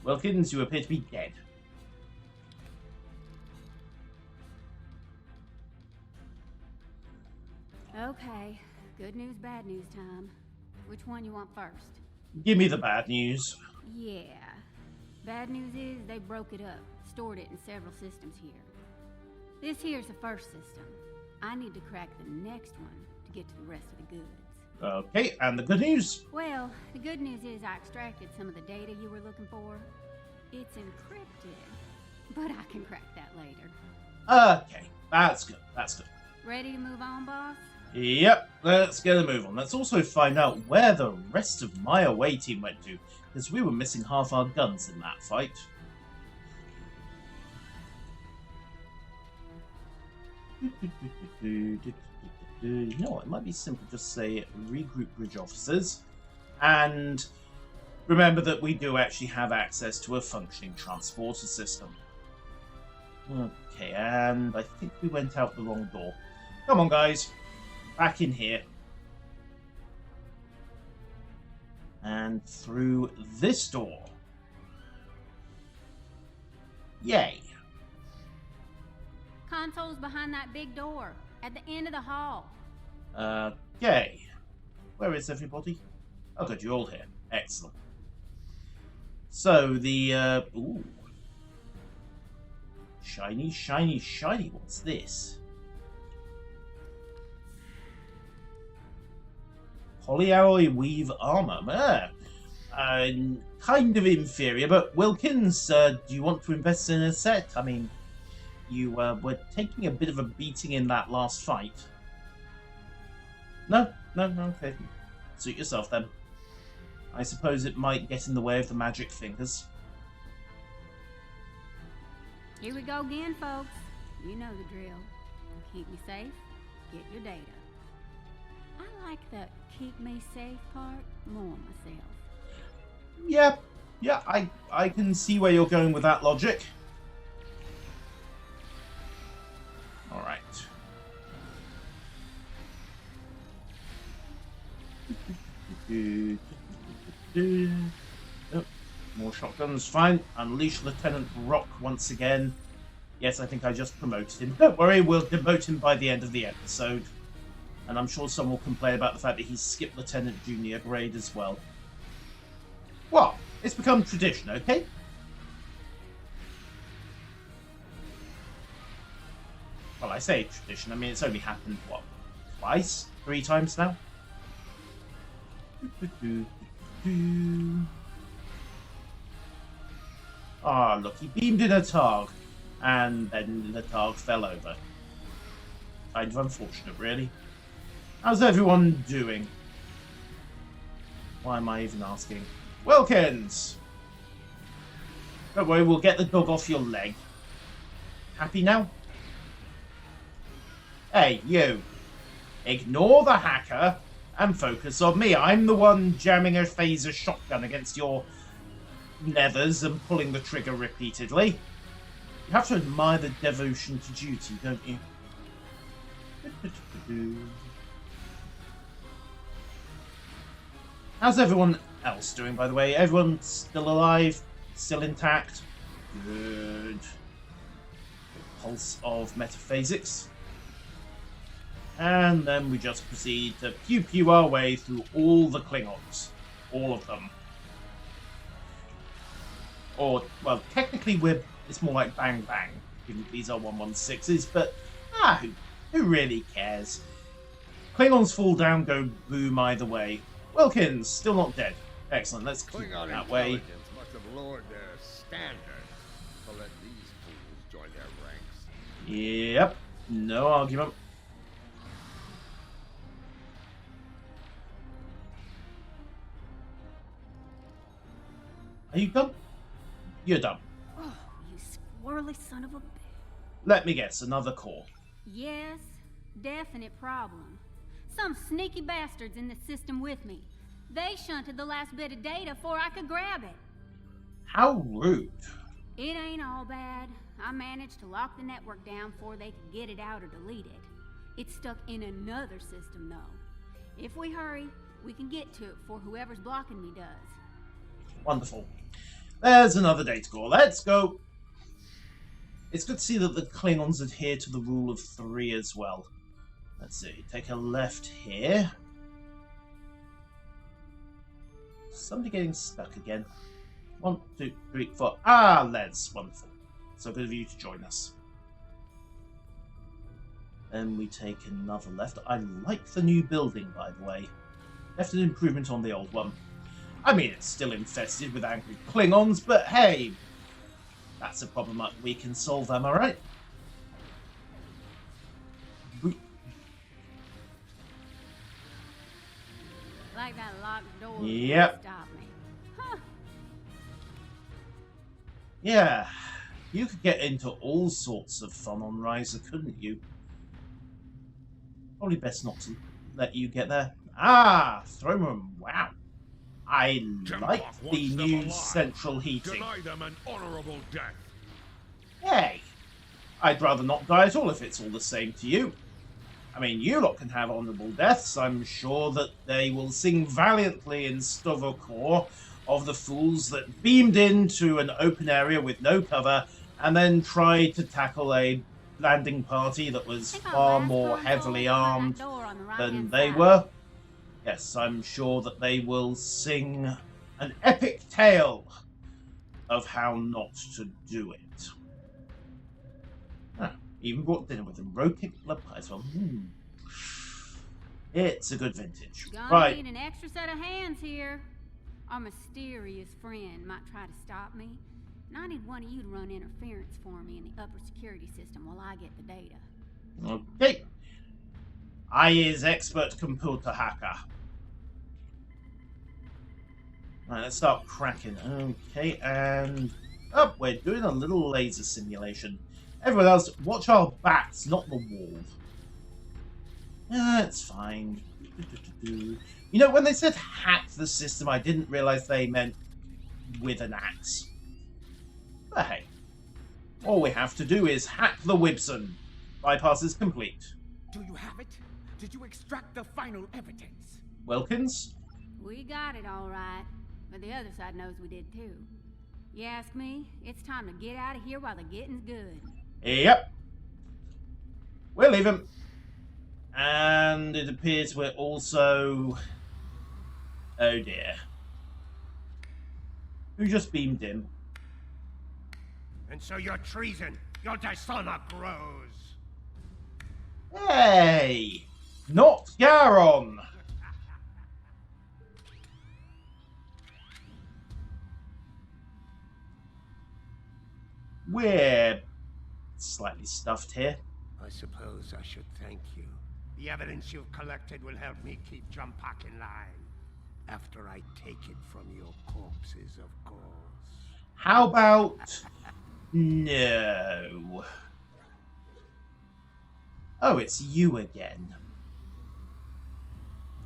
[SPEAKER 1] Wilkins, you appear to be dead.
[SPEAKER 9] Okay, good news, bad news time. Which one you want first?
[SPEAKER 1] Give me the bad news.
[SPEAKER 9] Yeah. Bad news is they broke it up, stored it in several systems here. This here's the first system. I need to crack the next one to get to the rest of the goods.
[SPEAKER 1] Okay, and the good news?
[SPEAKER 9] Well, the good news is I extracted some of the data you were looking for. It's encrypted, but I can crack that later.
[SPEAKER 1] Okay, that's good, that's good.
[SPEAKER 9] Ready to move on, boss?
[SPEAKER 1] Yep, let's get a move on. Let's also find out where the rest of my away team went to, because we were missing half our guns in that fight. You know what, it might be simple to say regroup bridge officers, and remember that we do actually have access to a functioning transporter system. Okay, and I think we went out the wrong door. Come on, guys. Back in here. And through this door. Yay.
[SPEAKER 9] Console's behind that big door, at the end of the hall.
[SPEAKER 1] Okay. Where is everybody? Oh, good, you're all here. Excellent. So, the, ooh. Shiny, shiny, shiny. What's this? Polyalloy weave armor. Kind of inferior, but Wilkins, do you want to invest in a set? I mean, you were taking a bit of a beating in that last fight. No, okay. Suit yourself then. I suppose it might get in the way of the magic fingers.
[SPEAKER 9] Here we go again, folks. You know the drill. Keep me safe, get your data. I like the keep me safe part more myself.
[SPEAKER 1] Yeah, I can see where you're going with that logic. Alright. Oh, more shotguns, fine. Unleash Lieutenant Rock once again. Yes, I think I just promoted him. Don't worry, we'll demote him by the end of the episode. And I'm sure some will complain about the fact that he's skipped Lieutenant Junior grade as well. What? It's become tradition, okay? Well, I say tradition. I mean, it's only happened, what, twice? 3 times now? Ah, look, he beamed in a Targ, and then the Targ fell over. Kind of unfortunate, really. How's everyone doing? Why am I even asking? Wilkins! Don't worry, we'll get the dog off your leg. Happy now? Hey, you. Ignore the hacker and focus on me. I'm the one jamming a phaser shotgun against your nethers and pulling the trigger repeatedly. You have to admire the devotion to duty, don't you? How's everyone else doing, by the way? Everyone still alive? Still intact? Good. Pulse of metaphasics. And then we just proceed to pew-pew our way through all the Klingons. All of them. Or, well, technically it's more like bang-bang, given these are 116s, but, who really cares? Klingons fall down, go boom either way. Wilkins, still not dead. Excellent, let's keep it that way.
[SPEAKER 3] Intelligence must have lowered their standards to let these fools join their ranks.
[SPEAKER 1] Yep, no argument. Are you done? You're done.
[SPEAKER 9] Oh, you squirrely son of a bitch.
[SPEAKER 1] Let me guess, another core.
[SPEAKER 9] Yes, definite problem. Some sneaky bastards in the system with me. They shunted the last bit of data before I could grab it.
[SPEAKER 1] How rude.
[SPEAKER 9] It ain't all bad. I managed to lock the network down before they could get it out or delete it. It's stuck in another system, though. If we hurry, we can get to it before whoever's blocking me does.
[SPEAKER 1] Wonderful. There's another data core. Let's go. It's good to see that the Klingons adhere to the rule of 3 as well. Let's see. Take a left here. Somebody getting stuck again. 1, 2, 3, 4. Ah, Les. Wonderful. So good of you to join us. Then we take another left. I like the new building, by the way. Left an improvement on the old one. I mean, it's still infested with angry Klingons, but hey, that's a problem that we can solve, am I right?
[SPEAKER 9] Like that locked door.
[SPEAKER 1] Yep.
[SPEAKER 9] Stop me. Huh.
[SPEAKER 1] Yeah, you could get into all sorts of fun on Riser, couldn't you? Probably best not to let you get there. Ah, throne room. Wow. I like the new central heating.
[SPEAKER 4] Deny them an honorable death.
[SPEAKER 1] Hey, I'd rather not die at all if it's all the same to you. I mean, you lot can have honourable deaths. I'm sure that they will sing valiantly in Stavokor of the fools that beamed into an open area with no cover and then tried to tackle a landing party that was far more heavily armed than they were. Yes, I'm sure that they will sing an epic tale of how not to do it. Ah, even brought dinner with them. Roast blood pie as well. It's a good vintage.
[SPEAKER 9] Gonna need an extra set of hands here. Our mysterious friend might try to stop me, and I need one of you to run interference for me in the upper security system while I get the data.
[SPEAKER 1] Okay. I is expert computer hacker. Right, let's start cracking. Okay, and we're doing a little laser simulation. Everyone else, watch our backs, not the wall. It's fine. You know, when they said hack the system, I didn't realise they meant with an axe. But hey, all we have to do is hack the Wibson. Bypass is complete.
[SPEAKER 10] Do you have it? Did you extract the final evidence?
[SPEAKER 1] Wilkins?
[SPEAKER 9] We got it all right, but the other side knows we did too. You ask me, it's time to get out of here while the getting's good.
[SPEAKER 1] Yep. We'll leave him. And it appears we're also... Oh dear. Who just beamed in?
[SPEAKER 12] And so your treason, your dishonor grows.
[SPEAKER 1] Hey! Not Garon! We're slightly stuffed here.
[SPEAKER 12] I suppose I should thank you. The evidence you've collected will help me keep Jumpak in line. After I take it from your corpses, of course.
[SPEAKER 1] How about... No. Oh, it's you again.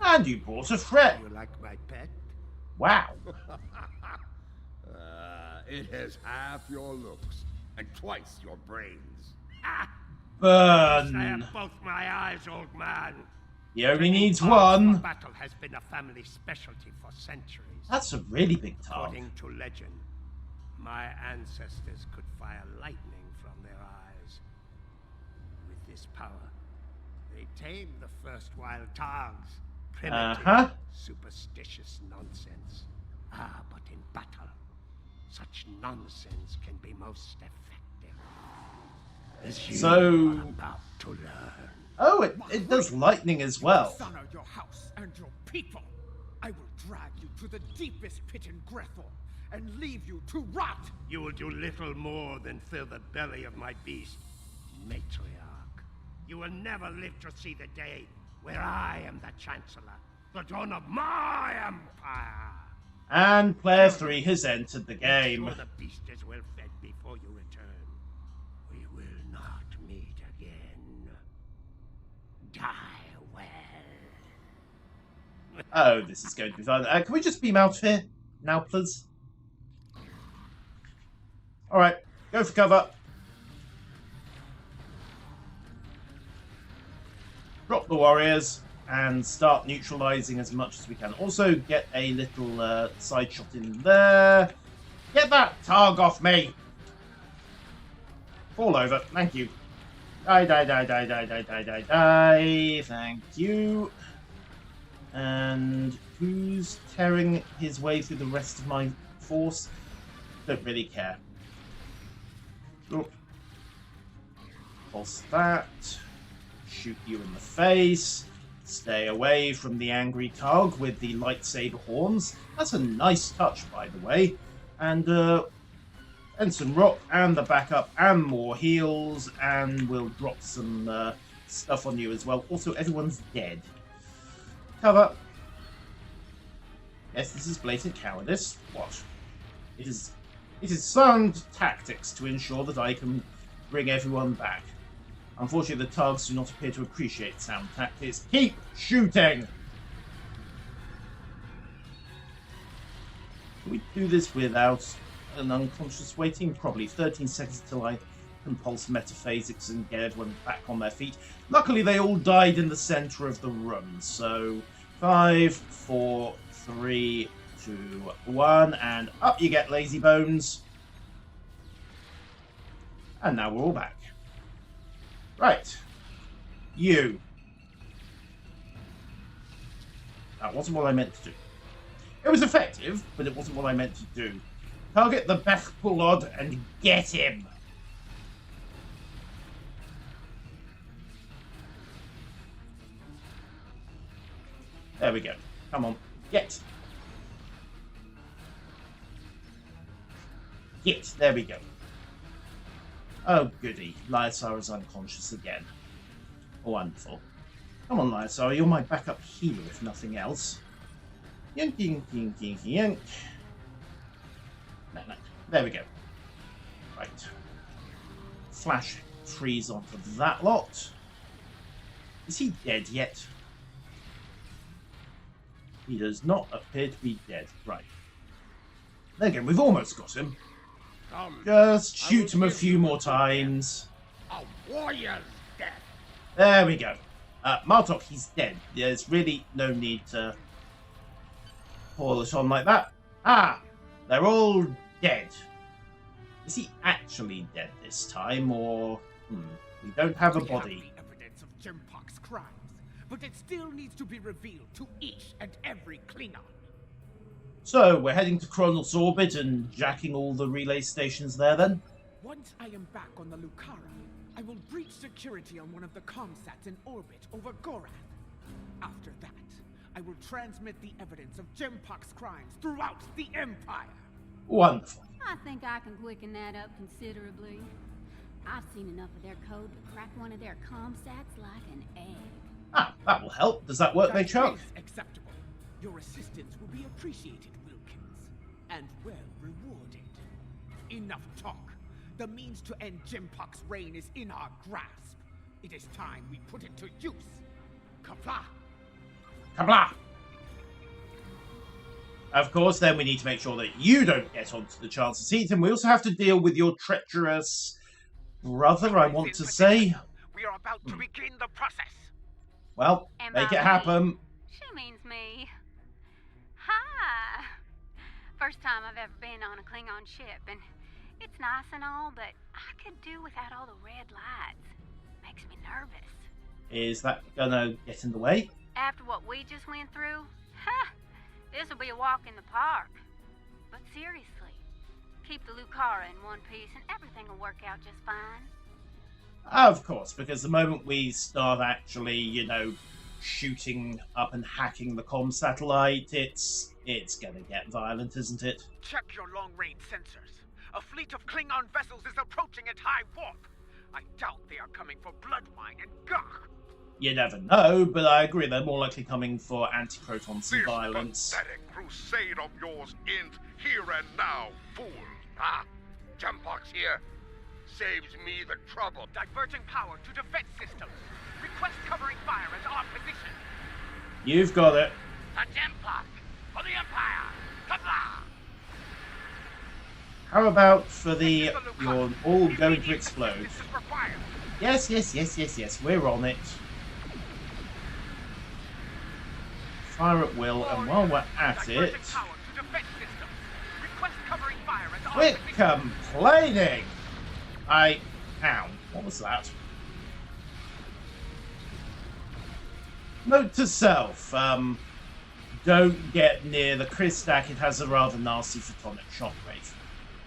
[SPEAKER 1] And you brought a friend.
[SPEAKER 12] You like my pet?
[SPEAKER 1] Wow.
[SPEAKER 3] It has half your looks and twice your brains.
[SPEAKER 1] Burn.
[SPEAKER 12] I have both my eyes, old man.
[SPEAKER 1] He only needs
[SPEAKER 12] Task
[SPEAKER 1] one.
[SPEAKER 12] for battle has been a family specialty for centuries.
[SPEAKER 1] That's a really big task.
[SPEAKER 12] According to legend, my ancestors could fire lightning from their eyes. With this power, they tamed the first wild targs. Primitive, superstitious nonsense. But in battle, such nonsense can be most effective. As you are about to learn.
[SPEAKER 1] Oh, it does lightning as well.
[SPEAKER 10] Dishonor your house and your people. I will drag you to the deepest pit in Grethel and leave you to rot.
[SPEAKER 12] You will do little more than fill the belly of my beast, matriarch. You will never live to see the day where I am the Chancellor, the dawn of my empire.
[SPEAKER 1] And player 3 has entered the game.
[SPEAKER 12] Ensure the beast is well fed before you return. We will not meet again. Die well.
[SPEAKER 1] Oh, this is going to be fun. Can we just beam out of here now, please? Alright, go for cover. drop the warriors, and start neutralizing as much as we can. Also, get a little side shot in there. Get that targ off me! Fall over. Thank you. Die, die, die, die, die, die, die, die, die. Thank you. And who's tearing his way through the rest of my force? Don't really care. Oh. Pulse that. Shoot you in the face. Stay away from the angry Targ with the lightsaber horns. That's a nice touch, by the way. And Ensign Rock and the backup and more heals, and we'll drop some stuff on you as well. Also, everyone's dead. Cover. Yes, this is blatant cowardice. What? It is sound tactics to ensure that I can bring everyone back. Unfortunately, the Targs do not appear to appreciate sound tactics. Keep shooting! Can we do this without an unconscious waiting? Probably 13 seconds till I can pulse metaphasics and get everyone back on their feet. Luckily, they all died in the center of the room. So 5, 4, 3, 2, 1, and up you get, lazy bones. And now we're all back. Right. You. That wasn't what I meant to do. It was effective, but it wasn't what I meant to do. Target the Bechpulod and get him! There we go. Come on. Get! Get! There we go. Oh, goody. Lyasar is unconscious again. Wonderful. Come on, Lyasar. You're my backup healer, if nothing else. Yank, yank, yank, yank, yank. No. There we go. Right. Flash freeze onto that lot. Is he dead yet? He does not appear to be dead. Right. There again, we've almost got him. Just shoot him a few more times.
[SPEAKER 10] A warrior's death.
[SPEAKER 1] There we go. Martok, he's dead. There's really no need to pour it on like that. Ah! They're all dead. Is he actually dead this time, or... we don't have a body.
[SPEAKER 12] We have the evidence of Jempok's crimes, but it still needs to be revealed to each and every Klingon.
[SPEAKER 1] So, we're heading to Kronos orbit and jacking all the relay stations there, then?
[SPEAKER 12] Once I am back on the Lucara, I will breach security on one of the comsats in orbit over Gorath. After that, I will transmit the evidence of Jempok's crimes throughout the Empire.
[SPEAKER 1] Wonderful.
[SPEAKER 9] I think I can quicken that up considerably. I've seen enough of their code to crack one of their comsats like an egg.
[SPEAKER 1] Ah, that will help. Does that work, Chuck?
[SPEAKER 12] Acceptable. Your assistance will be appreciated, Wilkins, and well rewarded. Enough talk. The means to end Jempok's reign is in our grasp. It is time we put it to use. Kapla!
[SPEAKER 1] Kabla! Of course, then we need to make sure that you don't get onto the Chancellor's seat, and we also have to deal with your treacherous brother, I want to say.
[SPEAKER 12] We are about to begin the process.
[SPEAKER 1] Well, make it happen.
[SPEAKER 9] She means me. Hi. First time I've ever been on a Klingon ship, and it's nice and all, but I could do without all the red lights. Makes me nervous.
[SPEAKER 1] Is that gonna get in the way?
[SPEAKER 9] After what we just went through, this'll be a walk in the park. But seriously, keep the Lucara in one piece and everything will work out just fine.
[SPEAKER 1] Of course, because the moment we start actually, shooting up and hacking the comm satellite, it's gonna get violent, isn't it?
[SPEAKER 12] Check your long-range sensors. A fleet of Klingon vessels is approaching at high warp. I doubt they are coming for blood wine and gah.
[SPEAKER 1] You never know, but I agree they're more likely coming for anti-protons and violence.
[SPEAKER 3] This pathetic crusade of yours ends here and now, fools. Jempok's here. Saves me the trouble.
[SPEAKER 12] Diverting power to defense systems. Request covering fire at our position.
[SPEAKER 1] You've got it.
[SPEAKER 12] The Jempok for the Empire. Kabla!
[SPEAKER 1] How about for the... You're all going to explode. Yes, we're on it. fire at will, and while we're at it,
[SPEAKER 12] Divergent power to defense systems. Request covering fire as
[SPEAKER 1] quit
[SPEAKER 12] opposition.
[SPEAKER 1] complaining! Ow, what was that? Note to self, don't get near the Chris stack, it has a rather nasty photonic shockwave.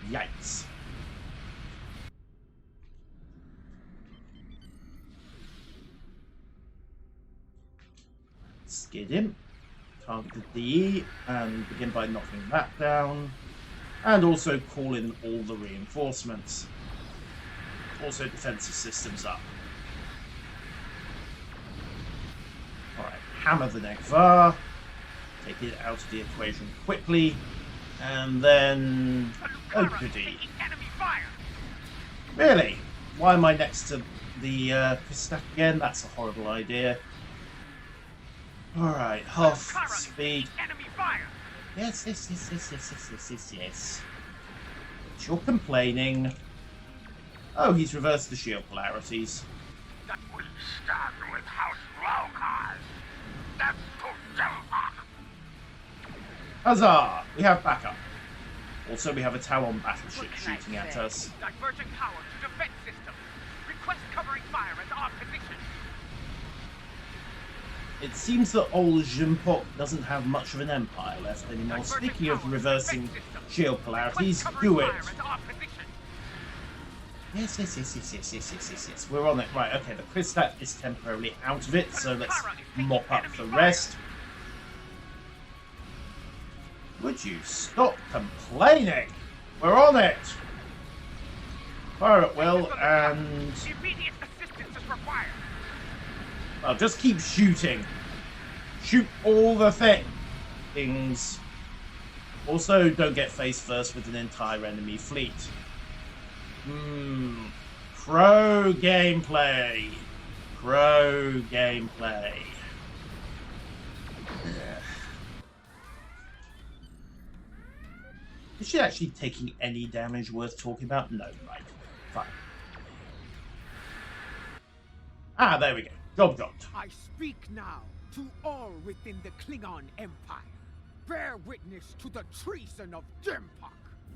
[SPEAKER 1] Yikes. Skid him, target the DE, and begin by knocking that down, and also call in all the reinforcements. Also defensive systems up. Alright, hammer the Negvar, take it out of the equation quickly, and then Okudi. Really? Why am I next to the stack again? That's a horrible idea. Alright, half speed. Yes. But you're complaining. Oh, he's reversed the shield polarities.
[SPEAKER 12] We stand with House Locals. That's to Jumpak.
[SPEAKER 1] Huzzah! We have backup. Also, we have a Talon battleship shooting at us.
[SPEAKER 12] Divergent power to defense systems. Request covering fire as opposition.
[SPEAKER 1] It seems that old Jimpok doesn't have much of an empire left anymore. Speaking of reversing shield polarities, do it! Yes. We're on it. Right, okay, the Kristak is temporarily out of it, so let's mop up the rest. Would you stop complaining? We're on it! Fire at will, and...
[SPEAKER 12] Immediate assistance is required.
[SPEAKER 1] Well, just keep shooting. Shoot all the things. Also, don't get face first with an entire enemy fleet. Pro gameplay. Is she actually taking any damage worth talking about? No, right. Fine. Ah, there we go. Job dropped.
[SPEAKER 10] I speak now to all within the Klingon Empire. Bear witness to the treason of Jumpak,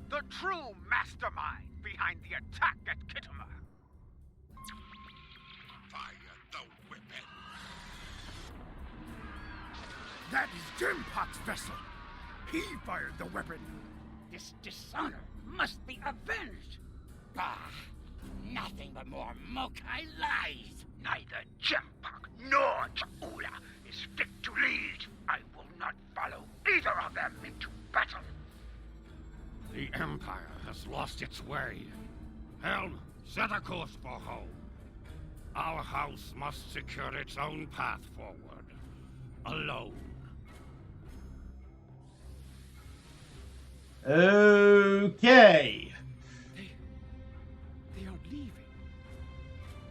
[SPEAKER 12] The true mastermind behind the attack at Kittimer. Fire the weapon.
[SPEAKER 10] That is Jumpak's vessel. He fired the weapon.
[SPEAKER 7] This dishonor must be avenged. Bah, nothing but more Mokai lies.
[SPEAKER 12] Neither Jumpak nor Jaula is fit to lead. I will not follow either of them into battle.
[SPEAKER 10] The Empire has lost its way. Helm, set a course for home. Our house must secure its own path forward. Alone.
[SPEAKER 1] Okay.
[SPEAKER 10] They are leaving.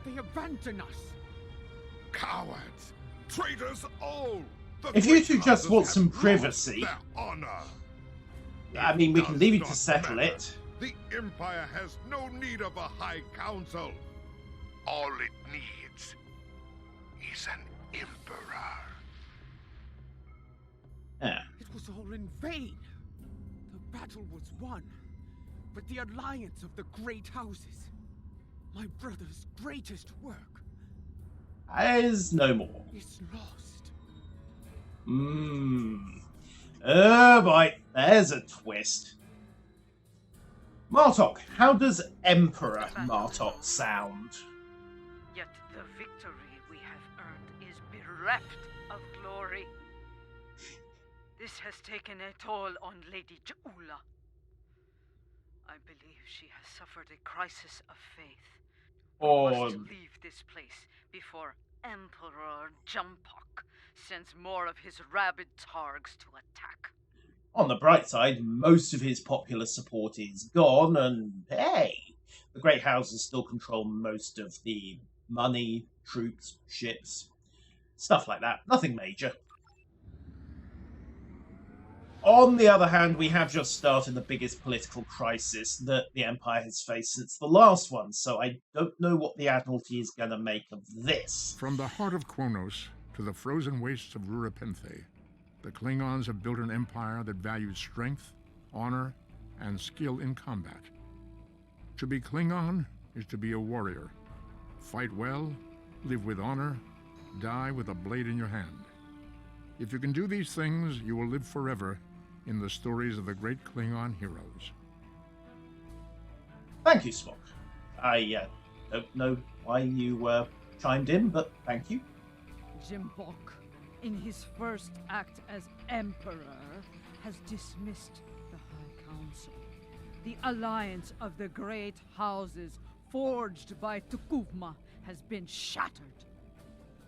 [SPEAKER 10] They abandon us.
[SPEAKER 3] Cowards! Traitors all!
[SPEAKER 1] If you two just want some privacy, I mean, we can leave you to settle it.
[SPEAKER 3] The Empire has no need of a High Council. All it needs is an Emperor.
[SPEAKER 1] Yeah.
[SPEAKER 10] It was all in vain. The battle was won, but the alliance of the great houses, my brother's greatest work,
[SPEAKER 1] is no more.
[SPEAKER 10] is lost.
[SPEAKER 1] Oh boy, there's a twist. Martok, how does Emperor Martok sound?
[SPEAKER 11] Yet the victory we have earned is bereft of glory. This has taken a toll on Lady Jaula. I believe she has suffered a crisis of faith. We must leave this place before Emperor Jumpak sends more of his rabid targs to attack.
[SPEAKER 1] On the bright side, most of his popular support is gone, and hey, the Great Houses still control most of the money, troops, ships, stuff like that. Nothing major. On the other hand, we have just started the biggest political crisis that the Empire has faced since the last one, so I don't know what the Admiralty is going to make of this.
[SPEAKER 13] From the heart of Kronos to the frozen wastes of Rurapenthe, The Klingons have built an empire that values strength, honor, and skill in combat. To be Klingon is to be a warrior. Fight well, live with honor, die with a blade in your hand. If you can do these things, you will live forever in the stories of the great Klingon heroes.
[SPEAKER 1] Thank you, Spock. I don't know why you chimed in, but thank you.
[SPEAKER 2] Jimbok, in his first act as Emperor, has dismissed the High Council. The alliance of the great houses forged by Tukuvma has been shattered.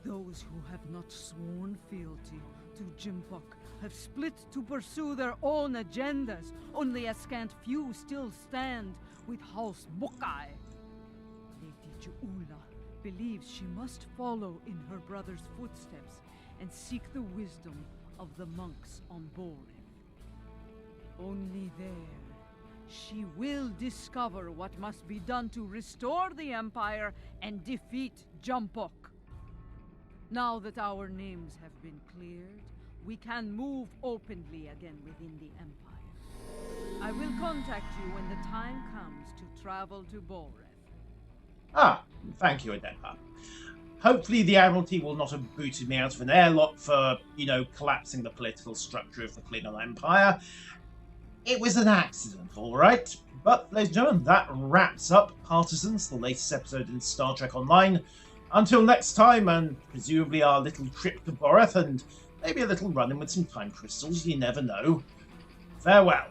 [SPEAKER 2] Those who have not sworn fealty to Jimbok have split to pursue their own agendas. Only a scant few still stand with House Mokai. Lady Juula believes she must follow in her brother's footsteps and seek the wisdom of the monks on Boreth. Only there, she will discover what must be done to restore the Empire and defeat Jimbok. Now that our names have been cleared, we can move openly again within the Empire. I will contact you when the time comes to travel to Boreth.
[SPEAKER 1] Ah, thank you, Adepa. Hopefully the Admiralty will not have booted me out of an airlock for, collapsing the political structure of the Klingon Empire. It was an accident, alright. But, ladies and gentlemen, that wraps up Partisans, the latest episode in Star Trek Online. Until next time, and presumably our little trip to Boreth, and maybe a little run-in with some time crystals, you never know. Farewell.